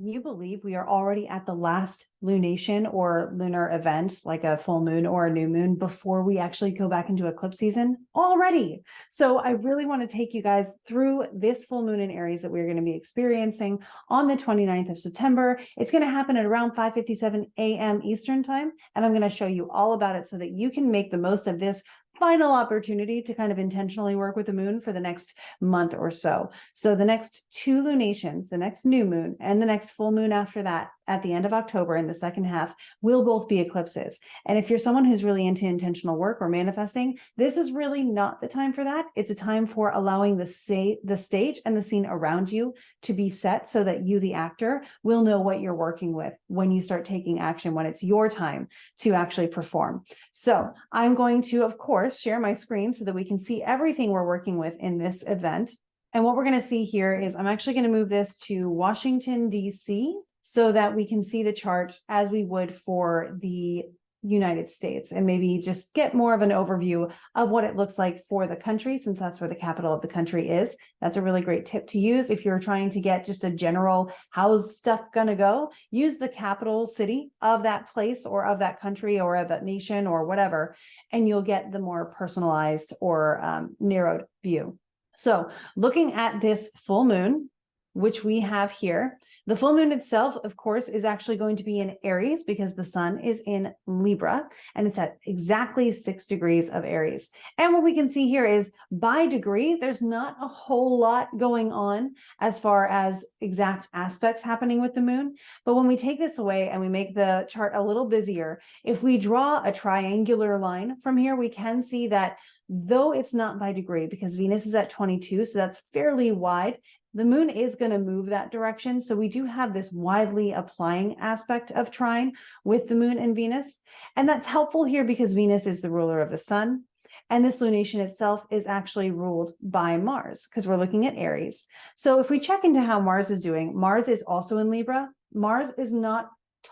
You believe we are already at the last lunation or lunar event, like a full moon or a new moon, before we actually go back into eclipse season already. So I really want to take you guys through this full moon in Aries that we're going to be experiencing on the 29th of September. It's going to happen at around 5:57 a.m. Eastern time, and I'm going to show you all about it so that you can make the most of this final opportunity to kind of intentionally work with the moon for the next month or so. So the next two lunations, the next new moon and the next full moon after that, at the end of October in the second half, will both be eclipses. And if you're someone who's really into intentional work or manifesting, this is really not the time for that. It's a time for allowing the stage and the scene around you to be set so that you, the actor, will know what you're working with when you start taking action, when it's your time to actually perform. So I'm going to, of course, share my screen so that we can see everything we're working with in this event. And what we're going to see here is I'm actually going to move this to Washington, D.C. so that we can see the chart as we would for the United States, and maybe just get more of an overview of what it looks like for the country, since that's where the capital of the country is. That's a really great tip to use if you're trying to get just a general how's stuff gonna go. Use the capital city of that place or of that country or of that nation or whatever, and you'll get the more personalized or narrowed view. So looking at this full moon, which we have here, the full moon itself, of course, is actually going to be in Aries because the sun is in Libra, and it's at exactly 6 degrees of Aries. And what we can see here is by degree, there's not a whole lot going on as far as exact aspects happening with the moon. But when we take this away and we make the chart a little busier, if we draw a triangular line from here, we can see that though it's not by degree because Venus is at 22, so that's fairly wide, the moon is going to move that direction. So we do have this widely applying aspect of trine with the moon and Venus. And that's helpful here because Venus is the ruler of the sun. And this lunation itself is actually ruled by Mars because we're looking at Aries. So if we check into how Mars is doing, Mars is also in Libra. Mars is not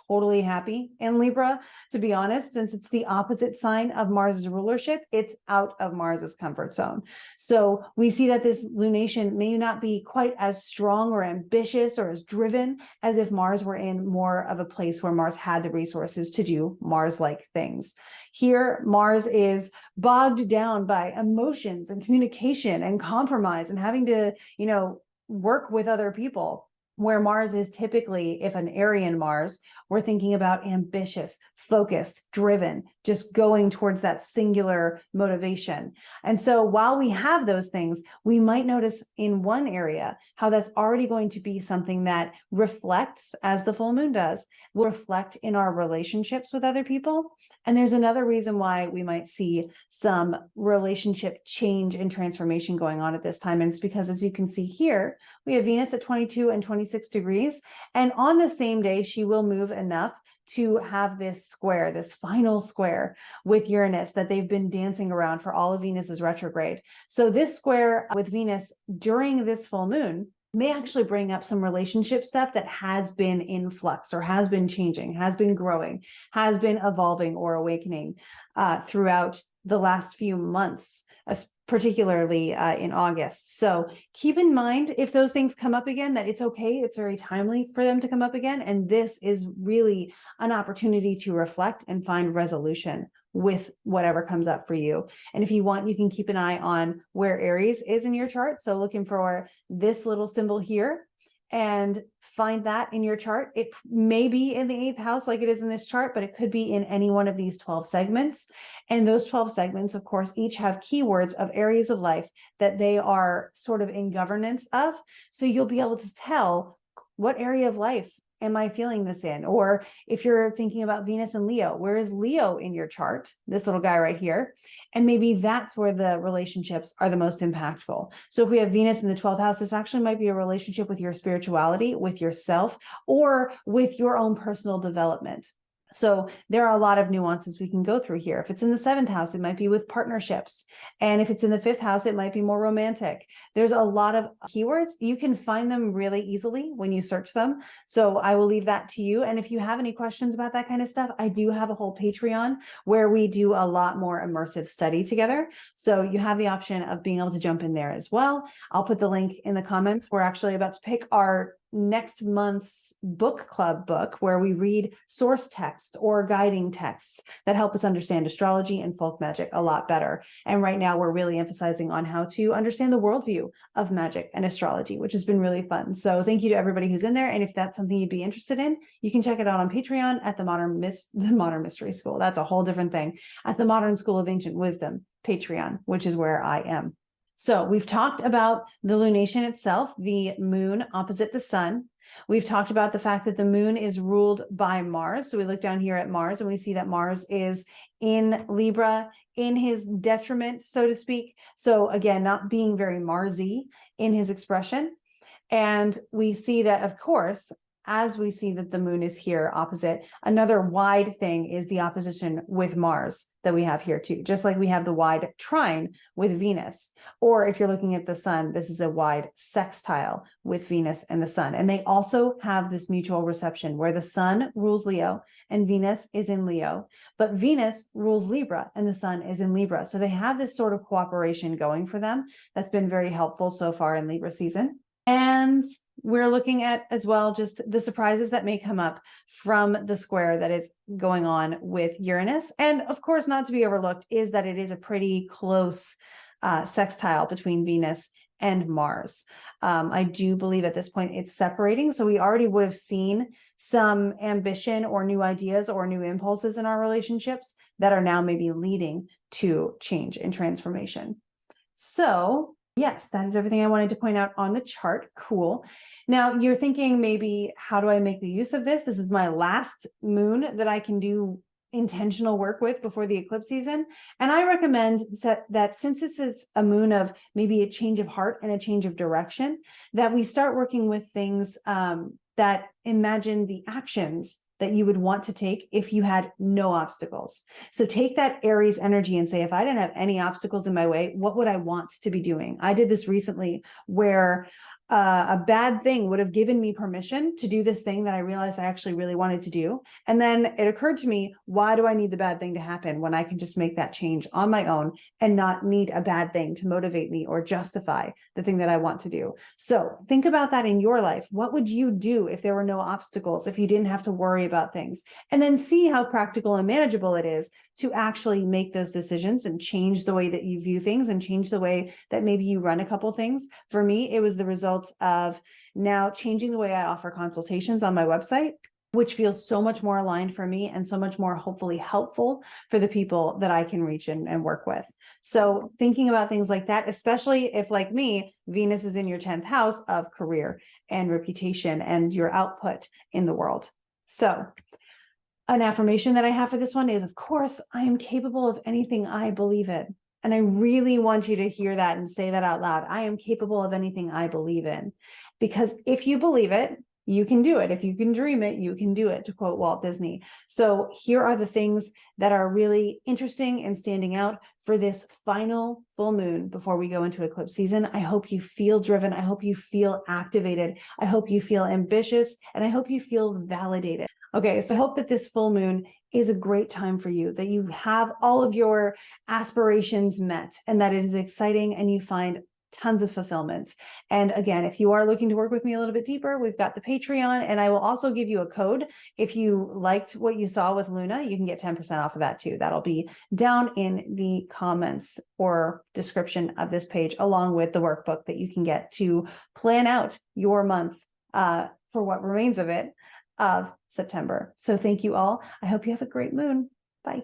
totally happy in Libra, to be honest, since it's the opposite sign of Mars's rulership. It's out of Mars's comfort zone. So we see that this lunation may not be quite as strong or ambitious or as driven as if Mars were in more of a place where Mars had the resources to do Mars-like things. Here, Mars is bogged down by emotions and communication and compromise and having to, work with other people. Where Mars is typically, if an Aryan Mars, we're thinking about ambitious, focused, driven, just going towards that singular motivation. And so while we have those things, we might notice in one area how that's already going to be something that reflects, as the full moon does, will reflect in our relationships with other people. And there's another reason why we might see some relationship change and transformation going on at this time. And it's because, as you can see here, we have Venus at 22 and 26 degrees. And on the same day, she will move enough to have this square, this final square with Uranus that they've been dancing around for all of Venus's retrograde. So this square with Venus during this full moon may actually bring up some relationship stuff that has been in flux or has been changing, has been growing, has been evolving or awakening throughout the last few months, particularly in August. So keep in mind, if those things come up again, that it's okay. It's very timely for them to come up again. And this is really an opportunity to reflect and find resolution with whatever comes up for you. And if you want, you can keep an eye on where Aries is in your chart. So looking for this little symbol here and find that in your chart. It may be in the 8th house like it is in this chart, but it could be in any one of these 12 segments. And those 12 segments, of course, each have keywords of areas of life that they are sort of in governance of. So you'll be able to tell what area of life am I feeling this in? Or if you're thinking about Venus and Leo, where is Leo in your chart? This little guy right here. And maybe that's where the relationships are the most impactful. So if we have Venus in the 12th house, this actually might be a relationship with your spirituality, with yourself, or with your own personal development. So there are a lot of nuances we can go through here. If it's in the 7th house, it might be with partnerships. And if it's in the 5th house, it might be more romantic. There's a lot of keywords. You can find them really easily when you search them. So I will leave that to you. And if you have any questions about that kind of stuff, I do have a whole Patreon where we do a lot more immersive study together. So you have the option of being able to jump in there as well. I'll put the link in the comments. We're actually about to pick our next month's book club book where we read source text or guiding texts that help us understand astrology and folk magic a lot better. And right now we're really emphasizing on how to understand the worldview of magic and astrology, which has been really fun. So thank you to everybody who's in there. And if that's something you'd be interested in, you can check it out on Patreon at the Modern Mystery School. That's a whole different thing. At the Modern School of Ancient Wisdom, Patreon, which is where I am. So we've talked about the lunation itself, the moon opposite the sun. We've talked about the fact that the moon is ruled by Mars. So we look down here at Mars and we see that Mars is in Libra, in his detriment, so to speak. So again, not being very Marsy in his expression. And we see that, of course, as we see that the moon is here opposite, another wide thing is the opposition with Mars that we have here too, just like we have the wide trine with Venus. Or if you're looking at the sun, this is a wide sextile with Venus and the sun. And they also have this mutual reception where the sun rules Leo and Venus is in Leo, but Venus rules Libra and the sun is in Libra. So they have this sort of cooperation going for them. That's been very helpful so far in Libra season. And we're looking at as well just the surprises that may come up from the square that is going on with Uranus. And of course, not to be overlooked is that it is a pretty close sextile between Venus and Mars. I do believe at this point it's separating. So we already would have seen some ambition or new ideas or new impulses in our relationships that are now maybe leading to change and transformation. So yes, that is everything I wanted to point out on the chart. Cool. Now you're thinking maybe, how do I make the use of this? This is my last moon that I can do intentional work with before the eclipse season. And I recommend that since this is a moon of maybe a change of heart and a change of direction, that we start working with things that imagine the actions that you would want to take if you had no obstacles. So take that Aries energy and say, if I didn't have any obstacles in my way, what would I want to be doing? I did this recently where a bad thing would have given me permission to do this thing that I realized I actually really wanted to do. And then it occurred to me, why do I need the bad thing to happen when I can just make that change on my own and not need a bad thing to motivate me or justify the thing that I want to do? So think about that in your life. What would you do if there were no obstacles, if you didn't have to worry about things? And then see how practical and manageable it is to actually make those decisions and change the way that you view things and change the way that maybe you run a couple things. For me, it was the result of now changing the way I offer consultations on my website, which feels so much more aligned for me and so much more hopefully helpful for the people that I can reach and work with. So thinking about things like that, especially if, like me, Venus is in your 10th house of career and reputation and your output in the world. So an affirmation that I have for this one is, of course, I am capable of anything I believe in. And I really want you to hear that and say that out loud. I am capable of anything I believe in. Because if you believe it, you can do it. If you can dream it, you can do it, to quote Walt Disney. So here are the things that are really interesting and standing out for this final full moon before we go into eclipse season. I hope you feel driven. I hope you feel activated. I hope you feel ambitious. And I hope you feel validated. Okay, so I hope that this full moon is a great time for you, that you have all of your aspirations met and that it is exciting and you find tons of fulfillment. And again, if you are looking to work with me a little bit deeper, we've got the Patreon, and I will also give you a code. If you liked what you saw with Luna, you can get 10% off of that too. That'll be down in the comments or description of this page, along with the workbook that you can get to plan out your month for what remains of it of September. So thank you all. I hope you have a great moon. Bye.